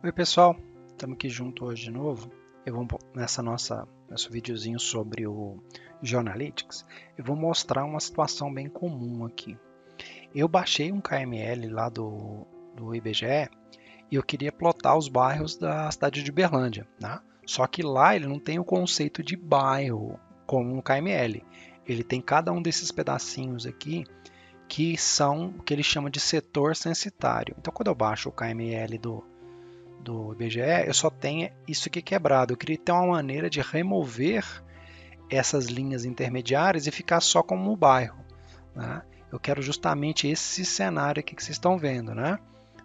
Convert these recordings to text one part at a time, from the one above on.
Oi pessoal, estamos aqui junto hoje de novo. Eu vou nosso videozinho sobre o Geoanalytics. Eu vou mostrar uma situação bem comum aqui. Eu baixei um KML lá do IBGE e eu queria plotar os bairros da cidade de Uberlândia, né? Só que lá ele não tem o conceito de bairro como um KML. Ele tem cada um desses pedacinhos aqui que são o que ele chama de setor censitário. Então quando eu baixo o KML do IBGE, eu só tenho isso aqui quebrado. Eu queria ter uma maneira de remover essas linhas intermediárias e ficar só como um bairro, né? Eu quero justamente esse cenário aqui que vocês estão vendo, né?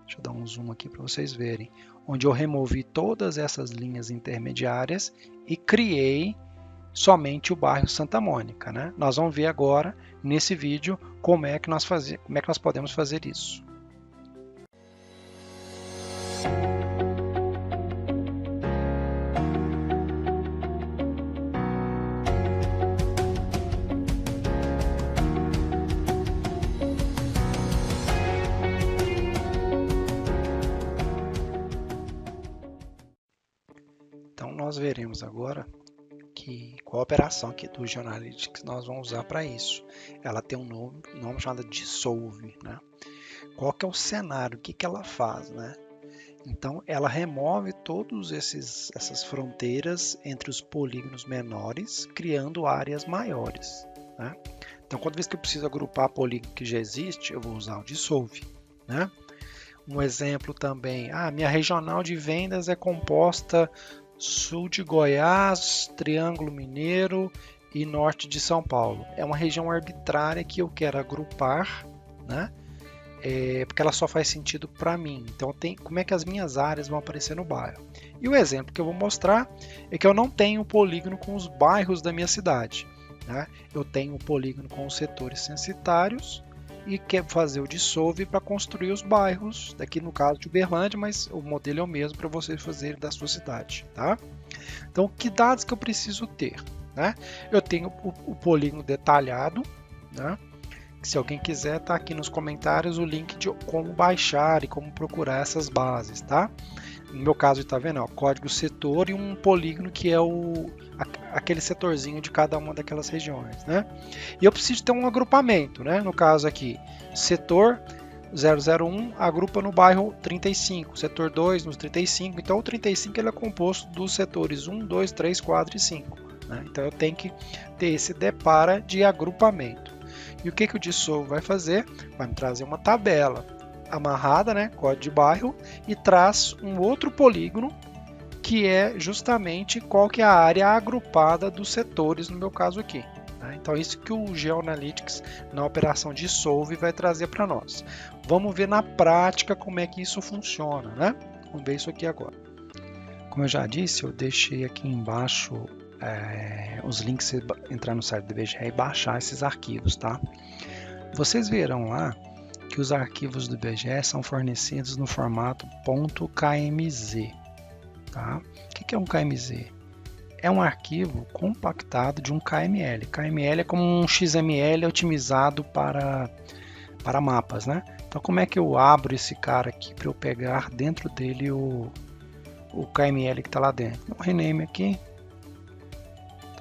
Deixa eu dar um zoom aqui para vocês verem, onde eu removi todas essas linhas intermediárias e criei somente o bairro Santa Mônica, né? Nós vamos ver agora nesse vídeo como é que nós podemos fazer isso. Então nós veremos agora qual a operação aqui do Geoanalytics nós vamos usar para isso. Ela tem um nome chamado Dissolve, né? Qual que é o cenário? O que ela faz, né? Então ela remove todas essas fronteiras entre os polígonos menores, criando áreas maiores, né? Então toda vez que eu preciso agrupar polígono que já existe, eu vou usar o Dissolve, né? Um exemplo também, minha regional de vendas é composta sul de Goiás, Triângulo Mineiro e norte de São Paulo. É uma região arbitrária que eu quero agrupar, né? Porque ela só faz sentido para mim. Então, como é que as minhas áreas vão aparecer no bairro? E o exemplo que eu vou mostrar é que eu não tenho polígono com os bairros da minha cidade, né? Eu tenho um polígono com os setores censitários e quero fazer o dissolve para construir os bairros, daqui no caso de Uberlândia, mas o modelo é o mesmo para você fazer da sua cidade, tá? Então, que dados que eu preciso ter, né? Eu tenho o polígono detalhado, né? Se alguém quiser, tá aqui nos comentários o link de como baixar e como procurar essas bases, tá? No meu caso, tá vendo? Ó, código setor e um polígono que é aquele setorzinho de cada uma daquelas regiões, né? E eu preciso ter um agrupamento, né? No caso aqui, setor 001 agrupa no bairro 35, setor 2 nos 35. Então o 35 ele é composto dos setores 1, 2, 3, 4 e 5, né? Então eu tenho que ter esse depara de agrupamento. E o que o Dissolve vai fazer? Vai me trazer uma tabela amarrada, né, código de bairro, e traz um outro polígono que é justamente qual que é a área agrupada dos setores, no meu caso aqui, né? Então isso que o Geoanalytics na operação Dissolve vai trazer para nós. Vamos ver na prática como é que isso funciona, né? Vamos ver isso aqui agora. Como eu já disse, eu deixei aqui embaixo os links para entrar no site do IBGE e baixar esses arquivos, tá? Vocês verão lá que os arquivos do IBGE são fornecidos no formato .kmz, tá? O que é um KMZ? É um arquivo compactado de um KML. KML é como um XML otimizado para mapas, né? Então como é que eu abro esse cara aqui para eu pegar dentro dele o KML que está lá dentro? Então, rename aqui.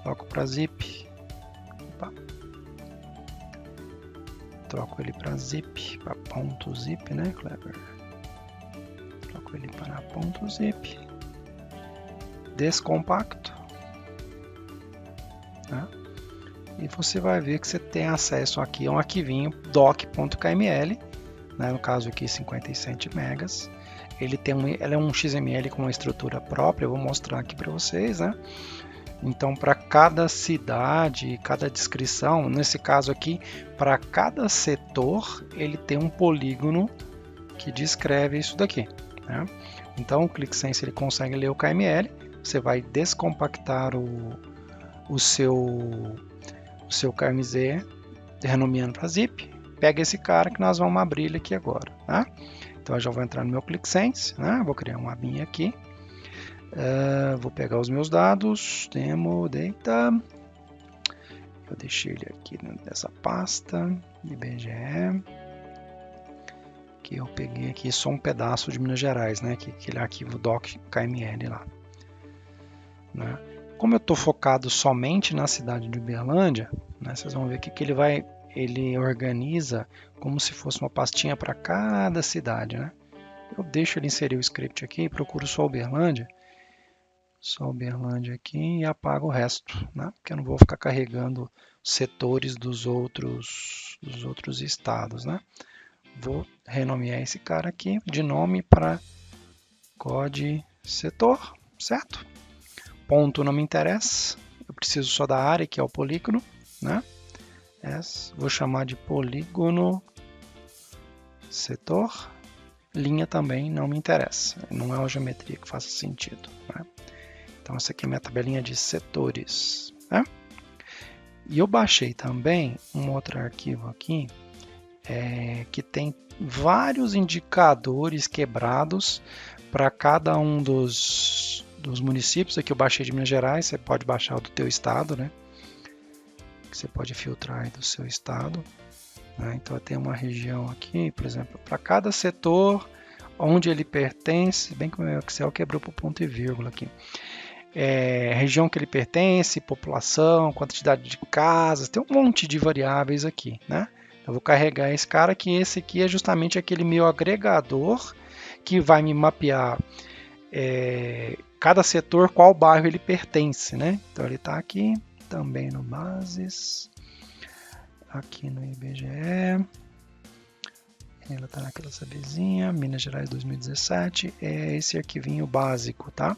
Troco para zip. Opa. Troco ele para zip, para ponto .zip, né, Clever? Troco ele para ponto .zip. Descompacto. Né? E você vai ver que você tem acesso aqui a um arquivinho doc.kml, né, no caso aqui 57 megas. Ele é um XML com uma estrutura própria, eu vou mostrar aqui para vocês, né? Então, para cada cidade, cada descrição, nesse caso aqui, para cada setor, ele tem um polígono que descreve isso daqui, né? Então, o ClickSense ele consegue ler o KML, você vai descompactar o seu KMZ, renomeando para zip, pega esse cara que nós vamos abrir ele aqui agora, né? Então, eu já vou entrar no meu ClickSense, né? Vou criar uma abinha aqui. Vou pegar os meus dados, demo, data, eu deixei ele aqui nessa pasta, IBGE, que eu peguei aqui só um pedaço de Minas Gerais, né? Aquele arquivo doc.kml lá. Né? Como eu estou focado somente na cidade de Uberlândia, né, vocês vão ver que ele organiza como se fosse uma pastinha para cada cidade. Né? Eu deixo ele inserir o script aqui, procuro só Uberlândia aqui e apago o resto, né? Porque eu não vou ficar carregando setores dos outros estados. Né? Vou renomear esse cara aqui de nome para code setor, certo? Ponto não me interessa, eu preciso só da área, que é o polígono, né? Vou chamar de polígono setor. Linha também não me interessa, não é uma geometria que faça sentido. Né? Então essa aqui é a minha tabelinha de setores. Né? E eu baixei também um outro arquivo aqui, que tem vários indicadores quebrados para cada um dos municípios. Aqui eu baixei de Minas Gerais, você pode baixar o do teu estado, né? Você pode filtrar aí do seu estado. Né? Então eu tenho uma região aqui, por exemplo, para cada setor onde ele pertence, bem que o meu Excel quebrou por ponto e vírgula aqui. Região que ele pertence, população, quantidade de casas, tem um monte de variáveis aqui, né? Eu vou carregar esse cara, que esse aqui é justamente aquele meu agregador que vai me mapear cada setor, qual bairro ele pertence, né? Então ele está aqui também no Bases, aqui no IBGE, ela está naquela sabezinha, Minas Gerais 2017, é esse arquivinho básico, tá?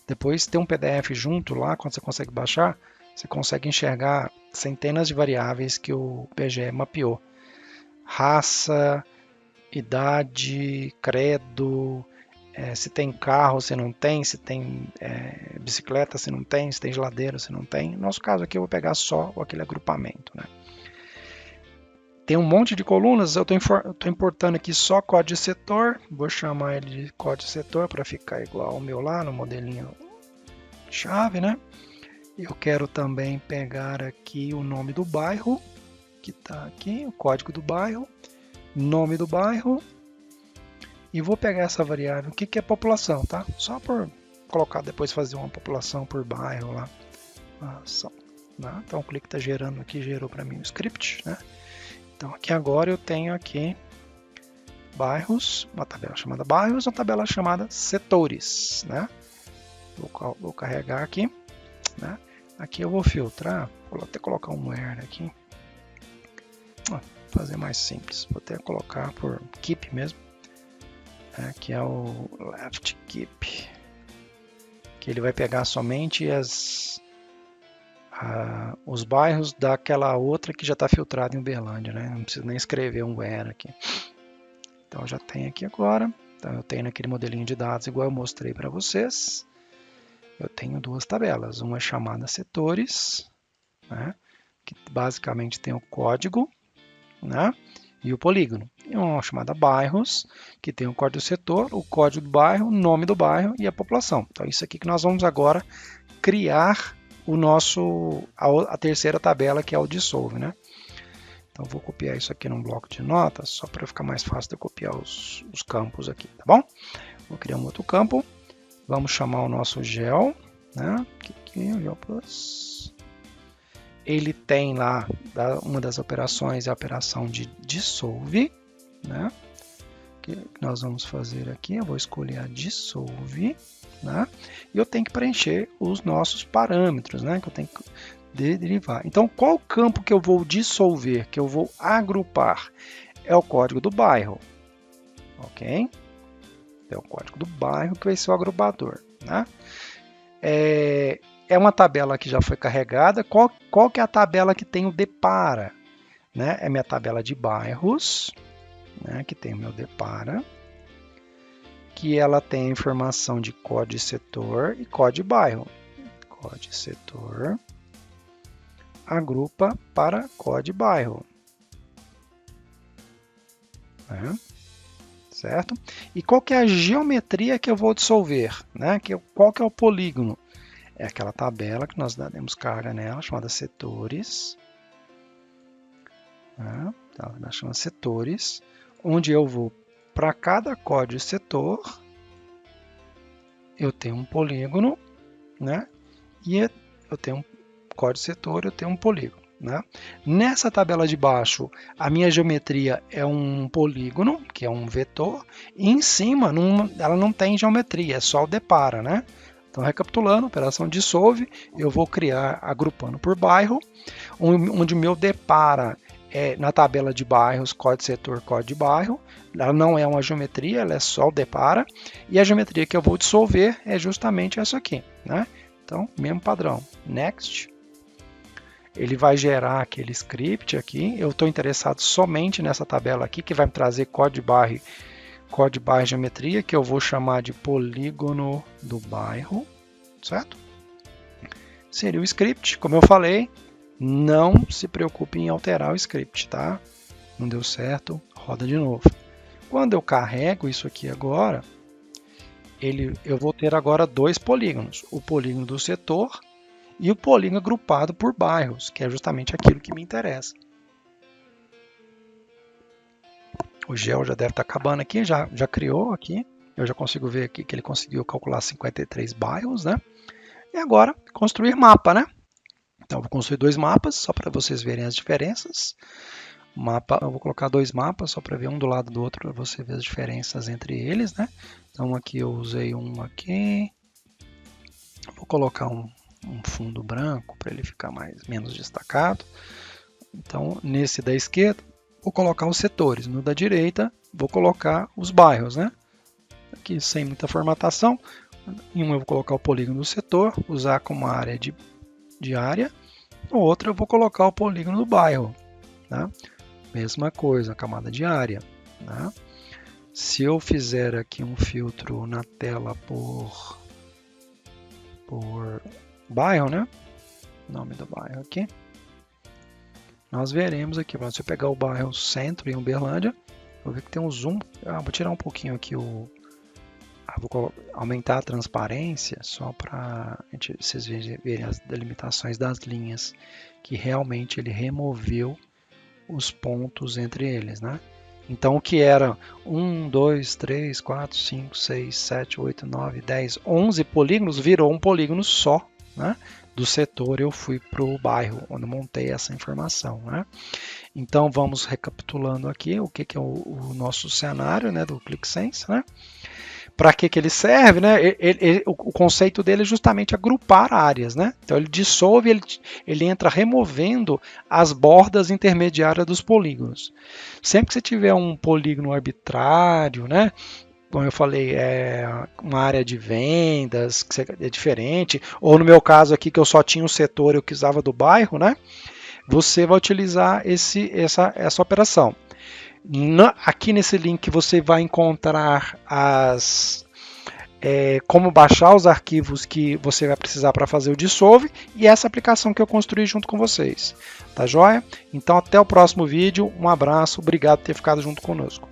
Depois tem um PDF junto lá, quando você consegue baixar, você consegue enxergar centenas de variáveis que o IBGE mapeou. Raça, idade, credo, se tem carro, se não tem, se tem bicicleta, se não tem, se tem geladeira, se não tem. No nosso caso aqui eu vou pegar só aquele agrupamento. Né? Tem um monte de colunas, eu estou importando aqui só código de setor, vou chamar ele de código de setor para ficar igual ao meu lá no modelinho chave. Né? Eu quero também pegar aqui o nome do bairro, que está aqui, o código do bairro, nome do bairro, e vou pegar essa variável, o que é população, tá? Só por colocar depois, fazer uma população por bairro lá. Né? Então o clique está gerando aqui, gerou para mim o script, né? Então aqui agora eu tenho aqui bairros, uma tabela chamada bairros, uma tabela chamada setores, né? Vou carregar aqui, né? Aqui eu vou filtrar, vou até colocar um where aqui, fazer mais simples, vou até colocar por keep mesmo, que é o left keep, que ele vai pegar somente os bairros daquela outra que já está filtrada em Uberlândia, né? Não preciso nem escrever um where aqui. Então eu já tenho aqui agora, então eu tenho naquele modelinho de dados igual eu mostrei para vocês, eu tenho duas tabelas, uma chamada setores, né? Que basicamente tem o código, né? E o polígono. E uma chamada bairros, que tem o código do setor, o código do bairro, o nome do bairro e a população. Então isso aqui que nós vamos agora criar a terceira tabela, que é o dissolve, né? Então vou copiar isso aqui num bloco de notas, só para ficar mais fácil de eu copiar os campos aqui, tá bom? Vou criar um outro campo, vamos chamar o nosso gel, né? Aqui, o gel plus. Ele tem lá, uma das operações é a operação de dissolve, né? Que nós vamos fazer aqui, eu vou escolher a dissolve, né? E eu tenho que preencher os nossos parâmetros, né? Que eu tenho que derivar. Então, qual campo que eu vou dissolver, que eu vou agrupar? É o código do bairro, ok? É o código do bairro que vai ser o agrupador, né? É uma tabela que já foi carregada. Qual que é a tabela que tem o depara? Né? É minha tabela de bairros, né? Que tem o meu depara, que ela tem a informação de código de setor e código de bairro. Código de setor agrupa para código de bairro. Né? Certo? E qual que é a geometria que eu vou dissolver? Né? Qual que é o polígono? É aquela tabela que nós daremos carga nela, chamada setores. Né? Ela chama setores, onde eu vou para cada código setor, eu tenho um polígono, né? E eu tenho um código setor, eu tenho um polígono, né? Nessa tabela de baixo, a minha geometria é um polígono, que é um vetor, e em cima ela não tem geometria, é só o depara, né? Então, recapitulando, operação dissolve, eu vou criar agrupando por bairro, onde o meu depara é na tabela de bairros, código setor, código de bairro. Ela não é uma geometria, ela é só o depara. E a geometria que eu vou dissolver é justamente essa aqui, né? Então, mesmo padrão, next. Ele vai gerar aquele script aqui. Eu estou interessado somente nessa tabela aqui, que vai me trazer código de bairro geometria, que eu vou chamar de polígono do bairro, certo? Seria o script, como eu falei, não se preocupe em alterar o script, tá? Não deu certo, roda de novo. Quando eu carrego isso aqui agora, eu vou ter agora dois polígonos, o polígono do setor e o polígono agrupado por bairros, que é justamente aquilo que me interessa. O gel já deve estar acabando aqui, já criou aqui. Eu já consigo ver aqui que ele conseguiu calcular 53 bairros, né? E agora, construir mapa, né? Então, eu vou construir dois mapas, só para vocês verem as diferenças. Eu vou colocar dois mapas, só para ver um do lado do outro, para você ver as diferenças entre eles, né? Então, aqui eu usei um aqui. Vou colocar um fundo branco, para ele ficar menos destacado. Então, nesse da esquerda, vou colocar os setores. No da direita, vou colocar os bairros, né? Aqui sem muita formatação. Em um eu vou colocar o polígono do setor, usar como área de área. No outro eu vou colocar o polígono do bairro, né? Mesma coisa, camada de área, né? Se eu fizer aqui um filtro na tela por bairro, né? Nome do bairro aqui. Nós veremos aqui, se eu pegar o bairro Centro em Uberlândia, vou ver que tem um zoom. Vou tirar um pouquinho aqui vou aumentar a transparência só para vocês verem as delimitações das linhas, que realmente ele removeu os pontos entre eles, né? Então, o que era 1, 2, 3, 4, 5, 6, 7, 8, 9, 10, 11 polígonos, virou um polígono só, né? Do setor eu fui para o bairro, onde eu montei essa informação, né? Então, vamos recapitulando aqui o que é o nosso cenário, né, do ClickSense, né? Para que ele serve, né? O conceito dele é justamente agrupar áreas, né? Então ele dissolve, ele entra removendo as bordas intermediárias dos polígonos. Sempre que você tiver um polígono arbitrário, né? Como eu falei, é uma área de vendas que é diferente, ou no meu caso aqui que eu só tinha um setor, eu precisava do bairro, né? Você vai utilizar essa operação. Aqui nesse link você vai encontrar como baixar os arquivos que você vai precisar para fazer o dissolve e essa aplicação que eu construí junto com vocês. Tá joia? Então até o próximo vídeo, um abraço, obrigado por ter ficado junto conosco.